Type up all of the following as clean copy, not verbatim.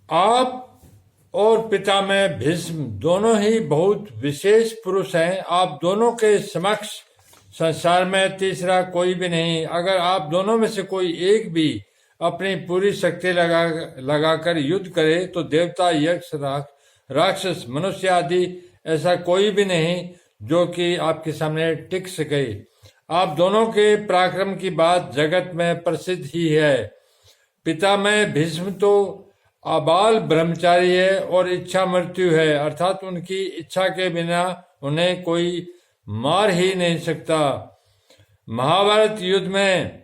आप और पितामह भीष्म दोनों ही बहुत विशेष पुरुष हैं। आप दोनों के समक्ष संसार में तीसरा कोई भी नहीं। अगर आप दोनों में से कोई एक भी अपनी पूरी शक्ति लगाकर युद्ध करे तो देवता, यक्ष, राक्षस, मनुष्य आदि ऐसा कोई भी नहीं जो कि आपके सामने टिक सके। आप दोनों के पराक्रम की बात जगत में प्रसिद्ध ही है। पितामह भीष्म तो आबाल ब्रह्मचारी है और इच्छा मृत्यु है, अर्थात उनकी इच्छा के बिना उन्हें कोई मार ही नहीं सकता। महाभारत युद्ध में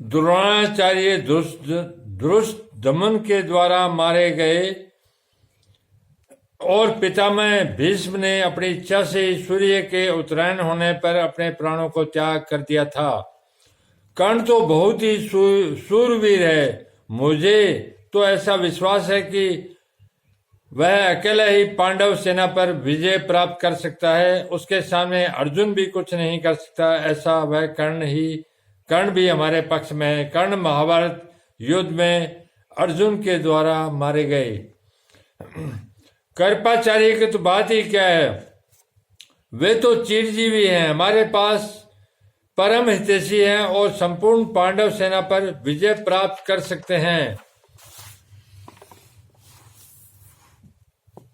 द्रोणाचार्य धृष्टद्युम्न के द्वारा मारे गए और पितामह भीष्म ने अपनी इच्छा से सूर्य के उत्तरायण होने पर अपने प्राणों को त्याग कर दिया था। कर्ण तो बहुत ही शूरवीर है। मुझे तो ऐसा विश्वास है कि वह अकेला ही पांडव सेना पर विजय प्राप्त कर सकता है। उसके सामने अर्जुन भी कुछ नहीं कर सकता। ऐसा वह कर्ण भी हमारे पक्ष में है। कर्ण महाभारत युद्ध में अर्जुन के द्वारा मारे गए। कृपाचार्य की तो बात ही क्या है, वे तो चिरजीवी हैं, हमारे पास परम हितैषी हैं और संपूर्ण पांडव सेना पर विजय प्राप्त कर सकते हैं।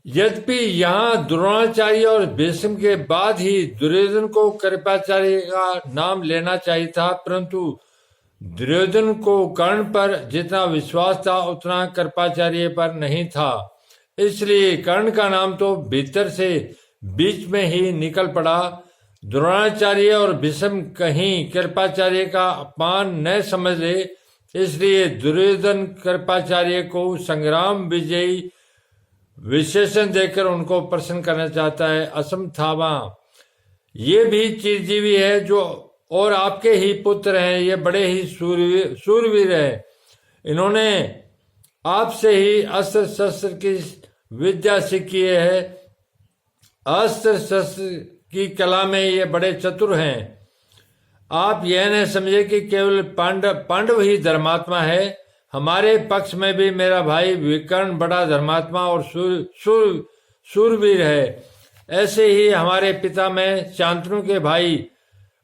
यद्यपि यहाँ द्रोणाचार्य और भीष्म के बाद ही दुर्योधन को कृपाचार्य का नाम लेना चाहिए था, परंतु दुर्योधन को कर्ण पर जितना विश्वास था उतना कृपाचार्य पर नहीं था। इसलिए कर्ण का नाम तो भीतर से बीच में ही निकल पड़ा। द्रोणाचार्य और भीष्म कहीं कृपाचार्य का अपमान न समझ ले, इसलिए दुर्योधन कृपाचार्य को संग्राम विजयी विशेषण देकर उनको प्रसन्न करना चाहता है। असमथामा ये भी चिरजीवी है जो और आपके ही पुत्र हैं। ये बड़े ही सूरवीर हैं। इन्होंने आपसे ही अस्त्र शस्त्र की विद्या सीखी है। अस्त्र शस्त्र की कला में ये बड़े चतुर हैं। आप यह न समझे कि केवल पांडव ही धर्मात्मा है। हमारे पक्ष में भी मेरा भाई विकर्ण बड़ा धर्मात्मा और शूरवीर है। ऐसे ही हमारे पिता में शांतनु के भाई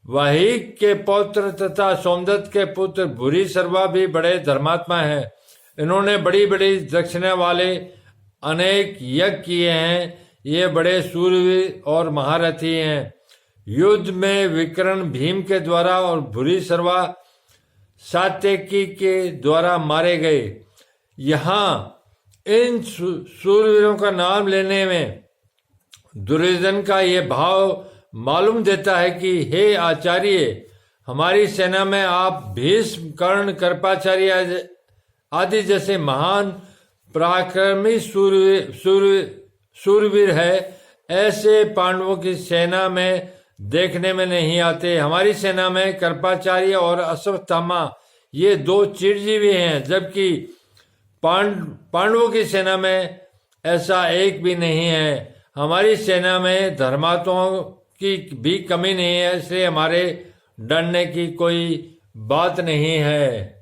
वाहिक के पौत्र तथा सोमदत्त के पुत्र भूरिश्रवा भी बड़े धर्मात्मा हैं। इन्होंने बड़ी बड़ी दक्षिणा वाले अनेक यज्ञ किए हैं। ये बड़े सूरवीर और महारथी हैं। युद्ध में विकर्ण भीम के द्वारा और भूरिश्रवा सात्यकी के द्वारा मारे गए। यहाँ इन सूरवीरों का नाम लेने में दुर्योधन का ये भाव मालूम देता है कि हे आचार्य, हमारी सेना में आप भीष्म, कर्ण, कृपाचार्य आदि जैसे महान पराक्रमी सूरवीर है। ऐसे पांडवों की सेना में देखने में नहीं आते। हमारी सेना में कृपाचार्य और अश्वत्थामा ये दो चिरजीवी हैं, जबकि पांडवों की सेना में ऐसा एक भी नहीं है। हमारी सेना में धर्मात्माओं की भी कमी नहीं है, इसलिए हमारे डरने की कोई बात नहीं है।